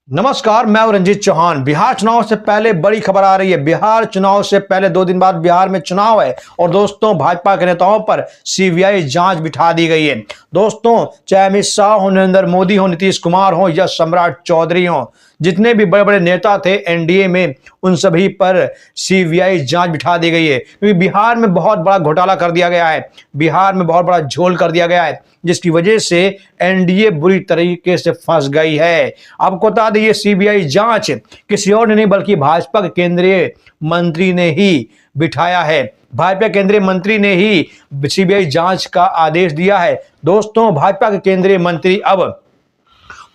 नमस्कार, मैं हूं रंजीत चौहान। बिहार चुनाव से पहले बड़ी खबर आ रही है। बिहार चुनाव से पहले 2 दिन बाद बिहार में चुनाव है और दोस्तों भाजपा के नेताओं पर सीबीआई जांच बिठा दी गई है। दोस्तों, चाहे अमित शाह हो, नरेंद्र मोदी हो, नीतीश कुमार हो या सम्राट चौधरी हो, जितने भी बड़े बड़े नेता थे एनडीए में, उन सभी पर सीबीआई जांच बिठा दी गई है। क्योंकि बिहार में बहुत बड़ा घोटाला कर दिया गया है, बिहार में बहुत बड़ा झोल कर दिया गया है, जिसकी वजह से एनडीए बुरी तरीके से फंस गई है। आपको बता दें, ये सीबीआई जांच किसी और ने नहीं बल्कि भाजपा के केंद्रीय मंत्री ने ही बिठाया है। भाजपा केंद्रीय मंत्री ने ही सीबीआई जांच का आदेश दिया है। दोस्तों, भाजपा के केंद्रीय मंत्री अब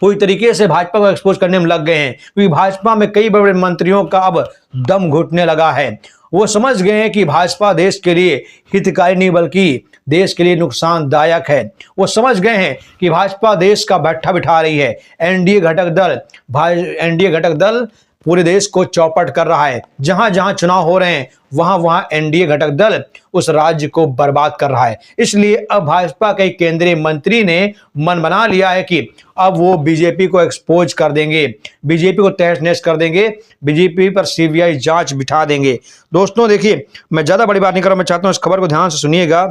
पूरी तरीके से भाजपा को एक्सपोज करने में लग गए हैं, क्योंकि भाजपा में कई बड़े बड़े मंत्रियों का अब दम घुटने लगा है। वो समझ गए हैं कि भाजपा देश के लिए हितकारी नहीं बल्कि देश के लिए नुकसानदायक है। वो समझ गए हैं कि भाजपा देश का बैठा बिठा रही है। एनडीए घटक दल पूरे देश को चौपट कर रहा है। जहां जहां चुनाव हो रहे हैं वहां वहां एनडीए घटक दल उस राज्य को बर्बाद कर रहा है। इसलिए अब भाजपा के केंद्रीय मंत्री ने मन बना लिया है कि अब वो बीजेपी को एक्सपोज कर देंगे, बीजेपी को तहस नहस कर देंगे, बीजेपी पर सीबीआई जांच बिठा देंगे। दोस्तों देखिए, मैं ज्यादा बड़ी बात नहीं कर रहा, मैं चाहता हूं इस खबर को ध्यान से सुनिएगा।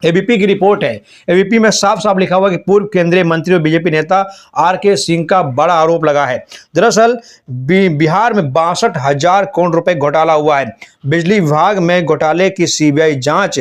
एबीपी की रिपोर्ट है। एबीपी में साफ साफ लिखा हुआ कि पूर्व केंद्रीय मंत्री और बीजेपी नेता आरके सिंह का बड़ा आरोप लगा है। दरअसल बिहार में 62,000 करोड़ रुपए घोटाला हुआ है। बिजली विभाग में घोटाले की सीबीआई जांच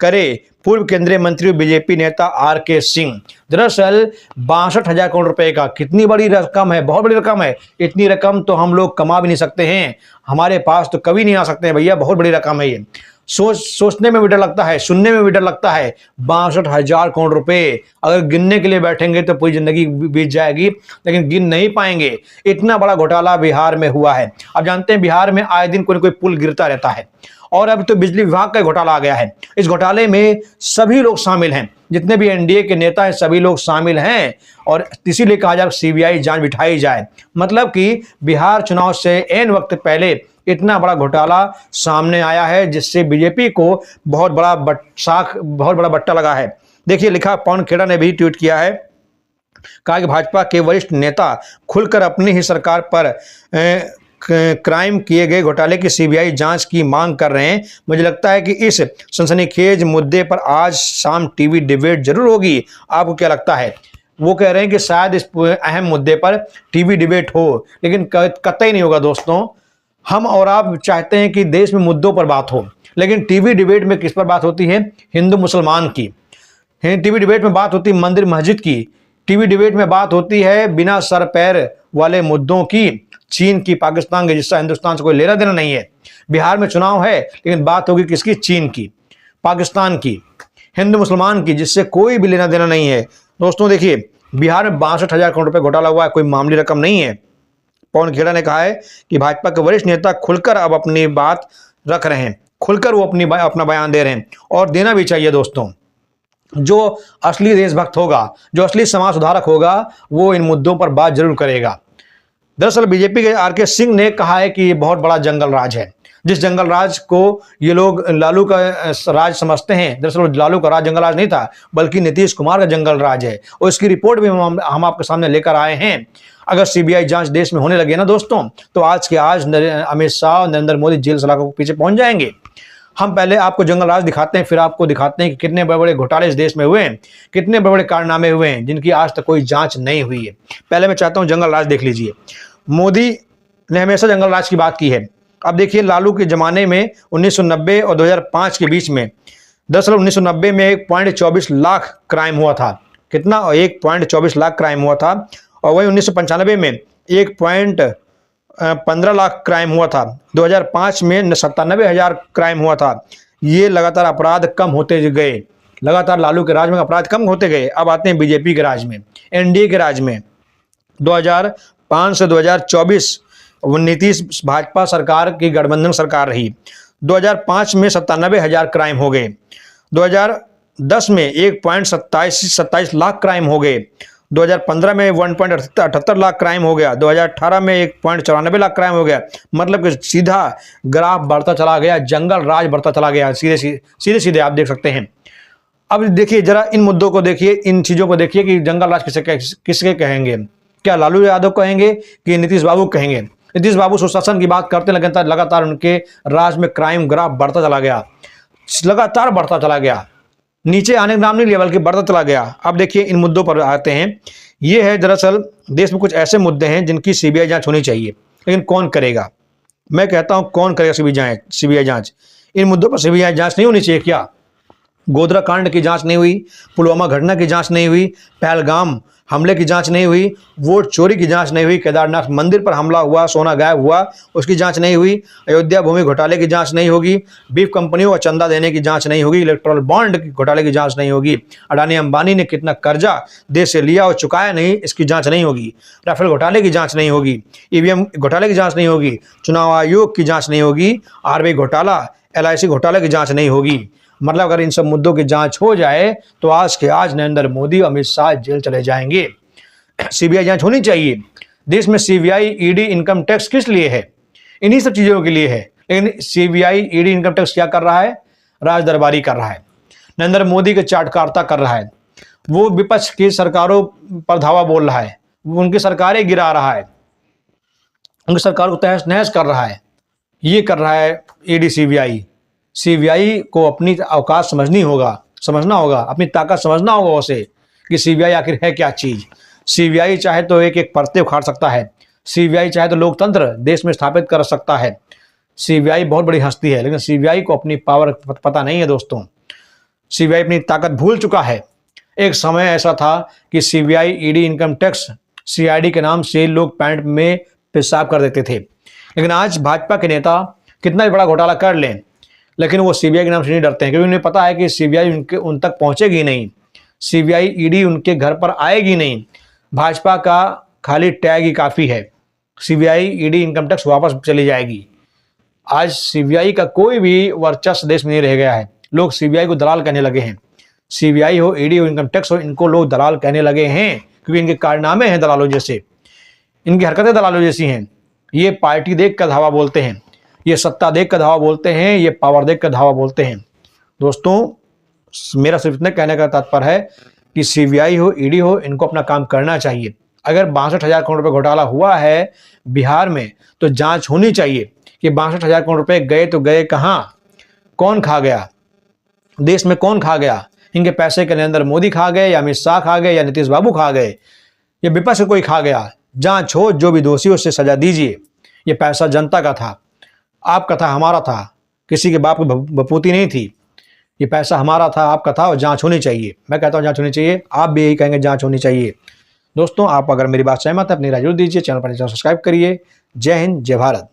करे पूर्व केंद्रीय मंत्री और बीजेपी नेता आरके सिंह। दरअसल 62,000 करोड़ रुपए का कितनी बड़ी रकम है, बहुत बड़ी रकम है। इतनी रकम तो हम लोग कमा भी नहीं सकते हैं, हमारे पास तो कभी नहीं आ सकते हैं भैया, बहुत बड़ी रकम है ये। सोचने में भी डर लगता है, सुनने में भी डर लगता है। 62,000 करोड़ रुपए अगर गिनने के लिए बैठेंगे तो पूरी जिंदगी बीत जाएगी, लेकिन गिन नहीं पाएंगे। इतना बड़ा घोटाला बिहार में हुआ है। अब जानते हैं बिहार में आए दिन कोई न कोई पुल गिरता रहता है, और अब तो बिजली विभाग का घोटाला आ गया है। इस घोटाले में सभी लोग शामिल हैं, जितने भी एनडीए के नेता हैं सभी लोग शामिल हैं, और इसीलिए कहा जा रहा है सीबीआई जांच बिठाई जाए। मतलब कि बिहार चुनाव से एन वक्त पहले इतना बड़ा घोटाला सामने आया है, जिससे बीजेपी को बहुत बड़ा बट्टा लगा है। देखिए, लिखा, पवन खेड़ा ने भी ट्वीट किया है, कहा कि भाजपा के वरिष्ठ नेता खुलकर अपनी ही सरकार पर क्राइम किए गए घोटाले की सीबीआई जांच की मांग कर रहे हैं। मुझे लगता है कि इस सनसनीखेज मुद्दे पर आज शाम टीवी डिबेट जरूर होगी। आपको क्या लगता है? वो कह रहे हैं कि शायद इस अहम मुद्दे पर टीवी डिबेट हो, लेकिन कतई नहीं होगा। दोस्तों, हम और आप चाहते हैं कि देश में मुद्दों पर बात हो, लेकिन टीवी डिबेट में किस पर बात होती है? हिंदू मुसलमान की। टीवी डिबेट में बात होती है मंदिर मस्जिद की। टीवी डिबेट में बात होती है बिना सर पैर वाले मुद्दों की, चीन की, पाकिस्तान की, जिसका हिंदुस्तान से कोई लेना देना नहीं है। बिहार में चुनाव है, लेकिन बात होगी किसकी? चीन की, पाकिस्तान की, हिंदू मुसलमान की, जिससे कोई भी लेना देना नहीं है। दोस्तों देखिए, बिहार में 62,000 करोड़ रुपए घोटाला हुआ है, कोई मामूली रकम नहीं है। पवन खेड़ा ने कहा है कि भाजपा के वरिष्ठ नेता खुलकर अब अपनी बात रख रहे हैं, खुलकर वो अपना बयान दे रहे हैं, और देना भी चाहिए। दोस्तों, जो असली देशभक्त होगा, जो असली समाज सुधारक होगा, वो इन मुद्दों पर बात जरूर करेगा। दरअसल बीजेपी के आरके सिंह ने कहा है कि ये बहुत बड़ा जंगल राज है, जिस जंगल राज को ये लोग लालू का राज समझते हैं। दरअसल लालू का राज जंगल राज नहीं था, बल्कि नीतीश कुमार का जंगल राज है, और इसकी रिपोर्ट भी हम आपके सामने लेकर आए हैं। अगर सीबीआई जांच देश में होने लगे ना दोस्तों, तो आज के आज अमित शाह और नरेंद्र मोदी जेल सलाखों के पीछे पहुंच जाएंगे। हम पहले आपको जंगल राज दिखाते हैं, फिर आपको दिखाते हैं कि कितने बड़े बड़े घोटाले इस देश में हुए हैं, कितने बड़े बड़े कारनामे हुए हैं, जिनकी आज तक कोई जांच नहीं हुई है। पहले मैं चाहता हूं जंगल राज देख लीजिए। मोदी ने हमेशा जंगल राज की बात की है। अब देखिए, लालू के जमाने में 1990 और 2005 के बीच में, दरअसल 1990 में 1.24 लाख क्राइम हुआ था। कितना? 1.24 लाख क्राइम हुआ था। और वही 1995 में 1.15 लाख क्राइम हुआ था। 2005 में 97,000 क्राइम हुआ था। ये लगातार अपराध कम होते गए, लगातार लालू के राज में अपराध कम होते गए। अब आते हैं बीजेपी के राज में, एनडीए के राज में। 2005 से 2024 नीतीश भाजपा सरकार की गठबंधन सरकार रही। 2005 में 97,000 क्राइम हो गए। 2010 में 1.27 लाख क्राइम हो गए। 2015 में 1.78 लाख क्राइम हो गया। 2018 में 1.94 लाख क्राइम हो गया। मतलब कि सीधा ग्राफ बढ़ता चला गया, जंगल राज बढ़ता चला गया, सीधे सीधे आप देख सकते हैं। अब देखिए जरा इन मुद्दों को देखिए, इन चीज़ों को देखिए कि जंगल राज किसके कहेंगे। क्या लालू यादव कहेंगे कि नीतीश बाबू कहेंगे? नीतीश बाबू सुशासन की बात करते लगातार उनके राज में क्राइम ग्राफ बढ़ता चला गया, लगातार बढ़ता चला गया, नीचे आने का नाम नहीं लिया बल्कि बढ़ता चला गया। अब देखिए इन मुद्दों पर आते हैं। ये है दरअसल देश में कुछ ऐसे मुद्दे हैं जिनकी सीबीआई जांच होनी चाहिए, लेकिन कौन करेगा? मैं कहता हूं कौन करेगा सीबीआई जांच? इन मुद्दों पर सीबीआई जांच नहीं होनी चाहिए क्या? गोधरा कांड की जांच नहीं हुई, पुलवामा घटना की जांच नहीं हुई, पहलगाम हमले की जांच नहीं हुई, वोट चोरी की जांच नहीं हुई, केदारनाथ मंदिर पर हमला हुआ, सोना गायब हुआ, उसकी जांच नहीं हुई, अयोध्या भूमि घोटाले की जांच नहीं होगी, बीफ कंपनियों का चंदा देने की जांच नहीं होगी, इलेक्ट्रल बॉन्ड घोटाले की जांच नहीं होगी, अडानी अंबानी ने कितना कर्जा देश से लिया और चुकाया नहीं, इसकी जांच नहीं होगी, राफेल घोटाले की जांच नहीं होगी, ईवीएम घोटाले की जांच नहीं होगी, चुनाव आयोग की जांच नहीं होगी, आरबीआई घोटाला, एलआईसी घोटाले की जांच नहीं होगी। मतलब अगर इन सब मुद्दों की जांच हो जाए तो आज के आज नरेंद्र मोदी, अमित शाह जेल चले जाएंगे। सीबीआई जांच होनी चाहिए। देश में सीबीआई, ईडी, इनकम टैक्स किस लिए है? इन्हीं सब चीजों के लिए है। लेकिन सीबीआई, ईडी, इनकम टैक्स क्या कर रहा है? राज दरबारी कर रहा है, नरेंद्र मोदी के चाटकारिता कर रहा है, वो विपक्ष की सरकारों पर धावा बोल रहा है, वो उनकी सरकारें गिरा रहा है, उनकी सरकार को तहस नहस कर रहा है। ये कर रहा है ईडी, सीबीआई। सीबीआई को अपनी औकात समझना होगा, अपनी ताकत समझना होगा उसे कि सीबीआई आखिर है क्या चीज। सीबीआई चाहे तो एक एक परतें उखाड़ सकता है, सीबीआई चाहे तो लोकतंत्र देश में स्थापित कर सकता है। सीबीआई बहुत बड़ी हस्ती है, लेकिन सीबीआई को अपनी पावर पता नहीं है दोस्तों। सीबीआई अपनी ताकत भूल चुका है। एक समय ऐसा था कि CBI, ED, income tax, CID के नाम से लोग पैंट में पेशाब कर देते थे। लेकिन आज भाजपा के नेता कितना भी बड़ा घोटाला कर लें, लेकिन वो सीबीआई के नाम से नहीं डरते हैं, क्योंकि उन्हें पता है कि सीबीआई उन तक पहुंचेगी नहीं, सीबीआई, ईडी उनके घर पर आएगी नहीं। भाजपा का खाली टैग ही काफ़ी है, सीबीआई, ईडी, इनकम टैक्स वापस चली जाएगी। आज सीबीआई का कोई भी वर्चस्व देश में नहीं रह गया है। लोग सीबीआई को दलाल कहने लगे हैं। सीबीआई हो, ईडी हो, इनकम टैक्स हो, इनको लोग दलाल कहने लगे हैं, क्योंकि इनके कारनामे हैं दलालों जैसे, इनकी हरकतें दलालों जैसी हैं। ये पार्टी देख कर धावा बोलते हैं, ये सत्ता देख कर धावा बोलते हैं, ये पावर देख कर धावा बोलते हैं। दोस्तों मेरा सिर्फ इतना कहने का तात्पर्य है कि सीबीआई हो, ईडी हो, इनको अपना काम करना चाहिए। अगर 62,000 करोड़ रुपए घोटाला हुआ है बिहार में तो जांच होनी चाहिए कि 62,000 करोड़ रुपए गए तो गए कहाँ, कौन खा गया, देश में कौन खा गया? इनके पैसे के नरेंद्र मोदी खा गए, या अमित शाह खा गए, या नीतीश बाबू खा गए, या विपक्ष कोई खा गया? जांच हो, जो भी दोषी उससे सजा दीजिए। ये पैसा जनता का था, आपका था, हमारा था, किसी के बाप की बपूती नहीं थी। ये पैसा हमारा था, आपका था, और जांच होनी चाहिए। मैं कहता हूं जांच होनी चाहिए, आप भी यही कहेंगे जांच होनी चाहिए। दोस्तों आप अगर मेरी बात सहमत है अपनी राय जरूर दीजिए, चैनल पर सब्सक्राइब करिए। जय हिंद, जय भारत।